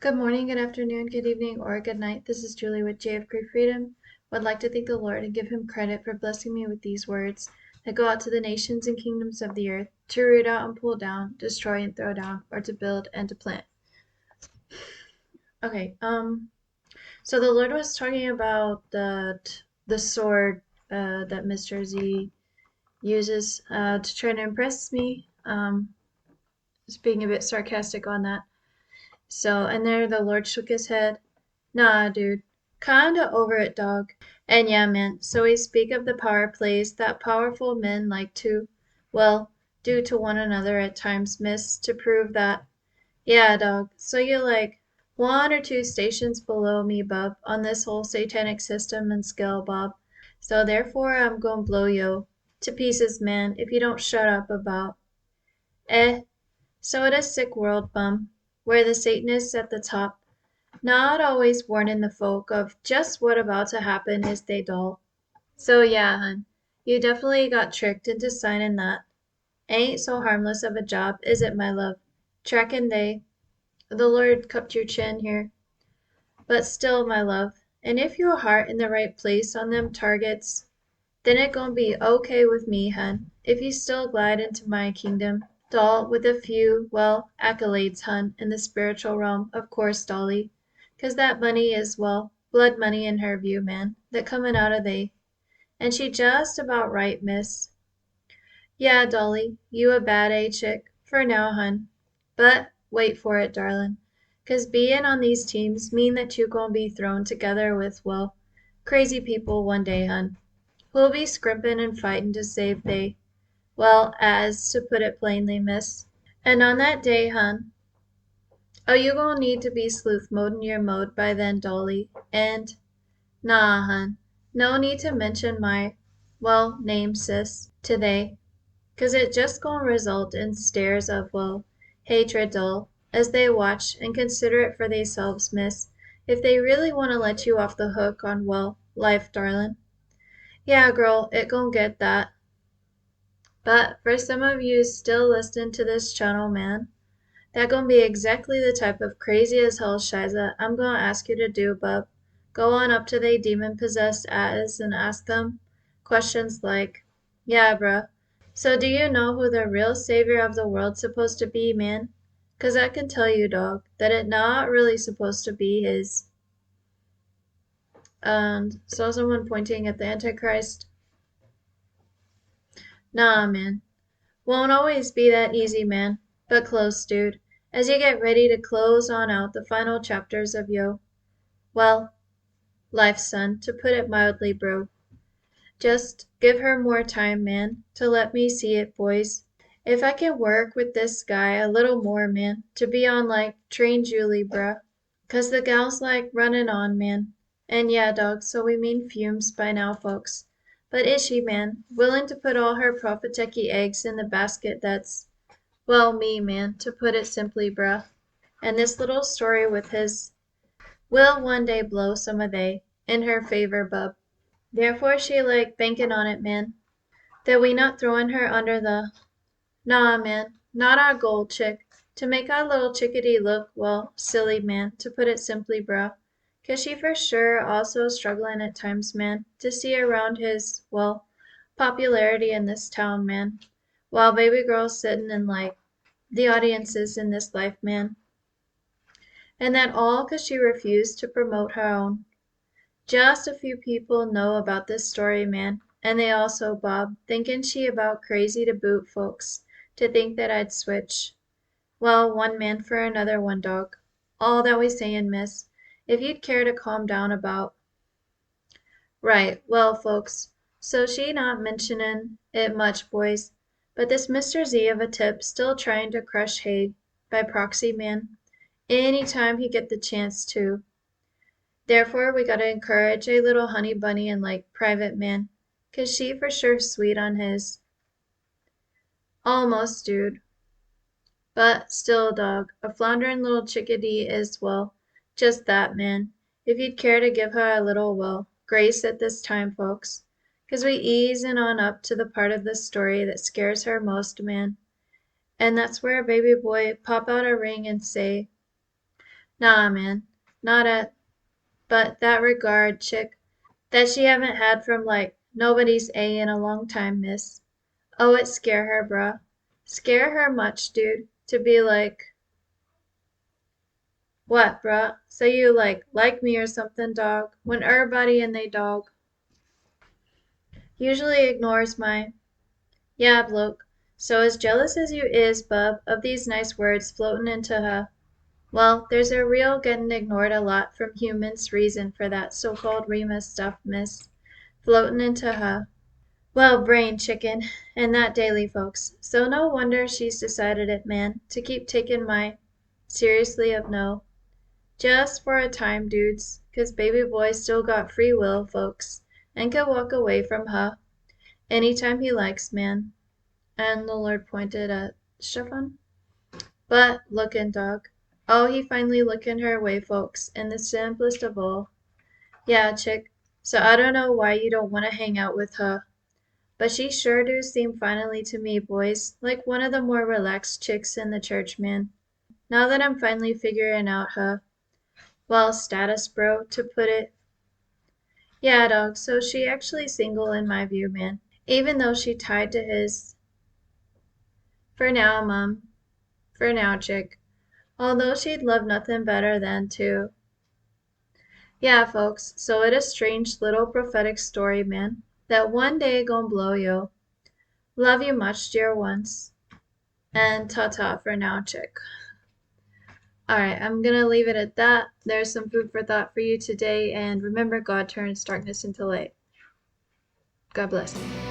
Good morning, good afternoon, good evening, or good night. This is Julie with JF Great Freedom. Would like to thank the Lord and give him credit for blessing me with these words that go out to the nations and kingdoms of the earth to root out and pull down, destroy and throw down, or to build and to plant. Okay, so the Lord was talking about the sword that Mr. Z uses to try to impress me. Just being a bit sarcastic on that. So, and there the Lord shook his head. Nah, dude. Kinda over it, dog. And yeah, man, so we speak of the power plays that powerful men like to, well, do to one another at times, miss, to prove that. Yeah, dog. So you're like one or two stations below me, bub, on this whole satanic system and scale, Bob. So therefore I'm gonna blow yo to pieces, man, if you don't shut up about. Eh, so it is sick world, bum, where the Satanists at the top not always warning the folk of just what about to happen is they dull. So yeah, hun, you definitely got tricked into signing that. Ain't so harmless of a job, is it, my love? Trackin' the Lord cupped your chin here. But still, my love, and if your heart in the right place on them targets, then it gon' be okay with me, hun, if you still glide into my kingdom. Doll, with a few, well, accolades, hun, in the spiritual realm, of course, Dolly. 'Cause that money is, well, blood money in her view, man, that comin' out of they. And she just about right, miss. Yeah, Dolly, you a bad A chick, for now, hun. But wait for it, darlin'. 'Cause bein' on these teams mean that you gon' be thrown together with, well, crazy people one day, hun. Who'll be scrimpin' and fightin' to save they, well, as to put it plainly, miss. And on that day, hun, oh, you gon' need to be sleuth modin' your mode by then, Dolly. And, nah, hun, no need to mention my, well, name, sis, to they, 'cause it just gon' result in stares of, well, hatred, dull, as they watch and consider it for theyselves, miss, if they really want to let you off the hook on, well, life, darlin'. Yeah, girl, it gon' get that. But for some of you still listening to this channel, man, that gonna be exactly the type of crazy as hell shiza I'm gonna ask you to do, bub. Go on up to they demon-possessed ass and ask them questions like, yeah, bruh, so do you know who the real savior of the world's supposed to be, man? 'Cause I can tell you, dog, that it not really supposed to be his. And saw someone pointing at the Antichrist. Nah, man. Won't always be that easy, man, but close, dude, as you get ready to close on out the final chapters of yo, well, life, son, to put it mildly, bro. Just give her more time, man, to let me see it, boys. If I can work with this guy a little more, man, to be on like Train Julie, bruh. 'Cause the gal's like running on, man. And yeah, dog, so we mean fumes by now, folks. But is she, man, willing to put all her prophetecky eggs in the basket that's, well, me, man, to put it simply, bruh. And this little story with his will one day blow some of they in her favor, bub. Therefore she like banking on it, man, that we not throwing her under the, nah, man, not our gold chick, to make our little chickadee look, well, silly, man, to put it simply, bruh. 'Cause she for sure also struggling at times, man, to see around his, well, popularity in this town, man, while baby girl's sitting in like the audiences in this life, man. And that all 'cause she refused to promote her own. Just a few people know about this story, man, and they also, Bob, thinking she about crazy to boot folks, to think that I'd switch. Well, one man for another one, dog. All that we sayin', miss, if you'd care to calm down about. Right, well, folks, so she not mentionin' it much, boys, but this Mr. Z of a tip still trying to crush Haig, by proxy, man, any time he get the chance to. Therefore we gotta encourage a little honey bunny and like private, man, 'cause she for sure sweet on his. Almost, dude. But still, dog, a flounderin' little chickadee is, well, just that, man. If you'd care to give her a little, well, grace at this time, folks, 'cause we easin' on up to the part of the story that scares her most, man. And that's where baby boy pop out a ring and say, Nah, man. Not at, but that regard, chick, that she haven't had from like nobody's A in a long time, miss. Oh, it scare her, bruh. Scare her much, dude. To be like, what, bruh? So you like me or something, dog? When everybody and they dog usually ignores my, yeah, bloke. So as jealous as you is, bub, of these nice words floatin' into her, well, there's a real gettin' ignored a lot from humans reason for that so-called Rhema stuff, miss. Floatin' into her. Well, brain chicken, and that daily, folks. So no wonder she's decided it, man, to keep taking my seriously of no. Just for a time, dudes, 'cause baby boy still got free will, folks, and can walk away from her anytime he likes, man. And the Lord pointed at Stefan. But lookin', dog. Oh, he finally lookin' her way, folks, in the simplest of all. Yeah, chick. So I don't know why you don't want to hang out with her. But she sure do seem finally to me, boys, like one of the more relaxed chicks in the church, man. Now that I'm finally figuring out her, well, status bro, to put it. Yeah, dog, so she actually single in my view, man. Even though she tied to his. For now, mum. For now, chick. Although she'd love nothing better than to. Yeah, folks, so it a strange little prophetic story, man, that one day gon' blow yo. Love you much, dear ones. And ta-ta for now, chick. Alright, I'm gonna leave it at that. There's some food for thought for you today, and remember, God turns darkness into light. God bless.